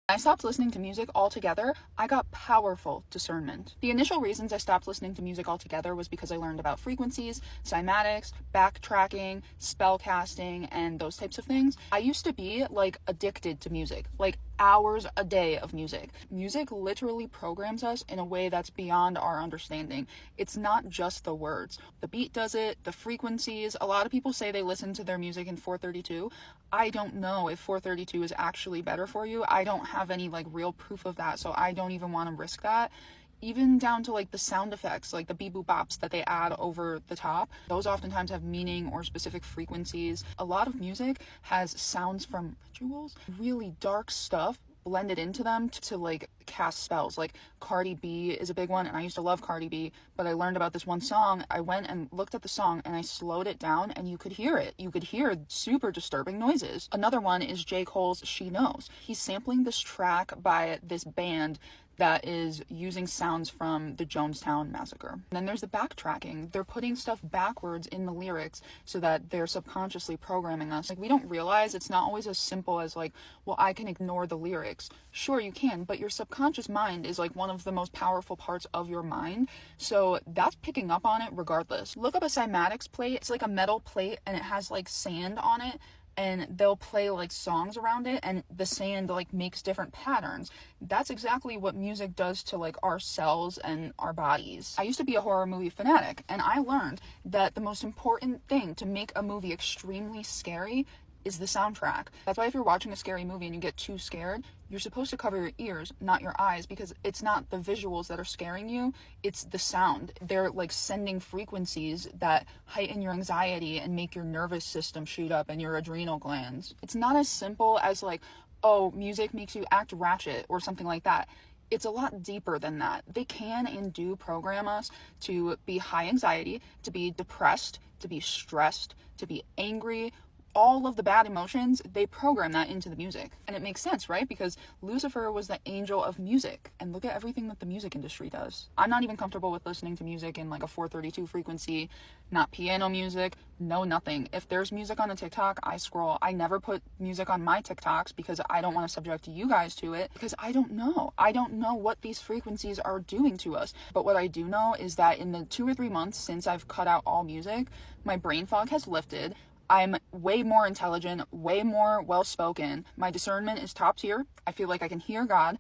I stopped listening to music altogether, I got powerful discernment. The initial reasons I stopped listening to music altogether was because I learned about frequencies, cymatics, backtracking, spell casting, and those types of things. I used to be like addicted to music, like hours a day of music. Music literally programs us in a way that's beyond our understanding. It's not just the words. The beat does it, the frequencies. A lot of people say they listen to their music in 432. I don't know if 432 is actually better for you. I don't have any like real proof of that, so I don't even want to risk that. Even down to like the sound effects, like the beep boop bops that they add over the top, those oftentimes have meaning or specific frequencies. A lot of music has sounds from rituals, really dark stuff blended into them to like cast spells. Like Cardi B is a big one, and I used to love Cardi B, but I learned about this one song. I went and looked at the song and I slowed it down, and you could hear it. You could hear super disturbing noises. Another one is J. Cole's She Knows. He's sampling this track by this band that is using sounds from the Jonestown massacre. And then there's the backtracking. They're putting stuff backwards in the lyrics so that they're subconsciously programming us. Like, we don't realize it's not always as simple as like, well, I can ignore the lyrics. Sure, you can, but your subconscious mind is like one of the most powerful parts of your mind. So that's picking up on it regardless. Look up a cymatics plate. It's like a metal plate and it has like sand on it, and they'll play like songs around it, and the sand like makes different patterns. That's exactly what music does to like our cells and our bodies. I used to be a horror movie fanatic, and I learned that the most important thing to make a movie extremely scary is the soundtrack. That's why if you're watching a scary movie and you get too scared, you're supposed to cover your ears, not your eyes, because it's not the visuals that are scaring you, it's the sound. They're like sending frequencies that heighten your anxiety and make your nervous system shoot up and your adrenal glands. It's not as simple as like, oh, music makes you act ratchet or something like that. It's a lot deeper than that. They can and do program us to be high anxiety, to be depressed, to be stressed, to be angry. All of the bad emotions, they program that into the music. And it makes sense, right? Because Lucifer was the angel of music. And look at everything that the music industry does. I'm not even comfortable with listening to music in like a 432 frequency, not piano music, no nothing. If there's music on a TikTok, I scroll. I never put music on my TikToks because I don't want to subject you guys to it, because I don't know. I don't know what these frequencies are doing to us. But what I do know is that in the 2 or 3 months since I've cut out all music, my brain fog has lifted. I'm way more intelligent, way more well-spoken. My discernment is top tier. I feel like I can hear God.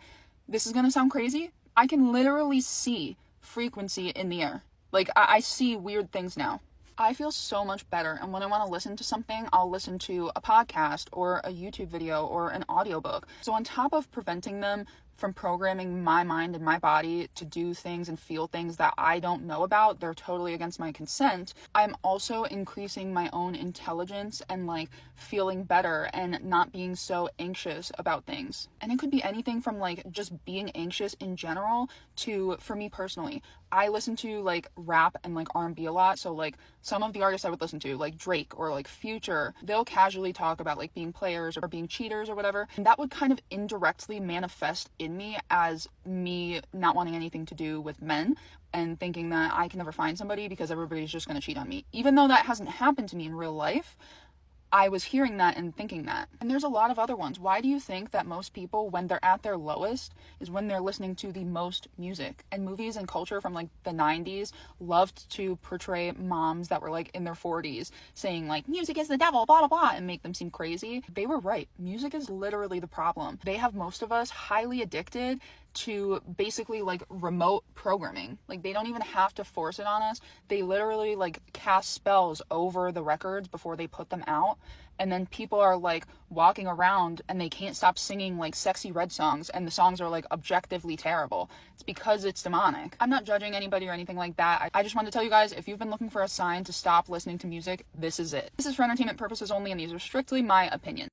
This is going to sound crazy. I can literally see frequency in the air. Like, I see weird things now. I feel so much better, and when I want to listen to something, I'll listen to a podcast or a YouTube video or an audiobook. So on top of preventing them from programming my mind and my body to do things and feel things that I don't know about, they're totally against my consent, I'm also increasing my own intelligence and like feeling better and not being so anxious about things. And it could be anything from like just being anxious in general to, for me personally, I listen to like rap and like R&B a lot. So like some of the artists I would listen to, like Drake or like Future, they'll casually talk about like being players or being cheaters or whatever. And that would kind of indirectly manifest in me as me not wanting anything to do with men and thinking that I can never find somebody because everybody's just going to cheat on me. Even though that hasn't happened to me in real life, I was hearing that and thinking that. And there's a lot of other ones. Why do you think that most people, when they're at their lowest, is when they're listening to the most music? And movies and culture from like the 90s loved to portray moms that were like in their 40s saying like, music is the devil, blah, blah, blah, and make them seem crazy. They were right. Music is literally the problem. They have most of us highly addicted to basically like remote programming. Like, they don't even have to force it on us. They literally like cast spells over the records before they put them out. And then people are like walking around and they can't stop singing like Sexy Red songs, and the songs are like objectively terrible. It's because it's demonic. I'm not judging anybody or anything like that. I just wanted to tell you guys, if you've been looking for a sign to stop listening to music, this is it. This is for entertainment purposes only, and these are strictly my opinion.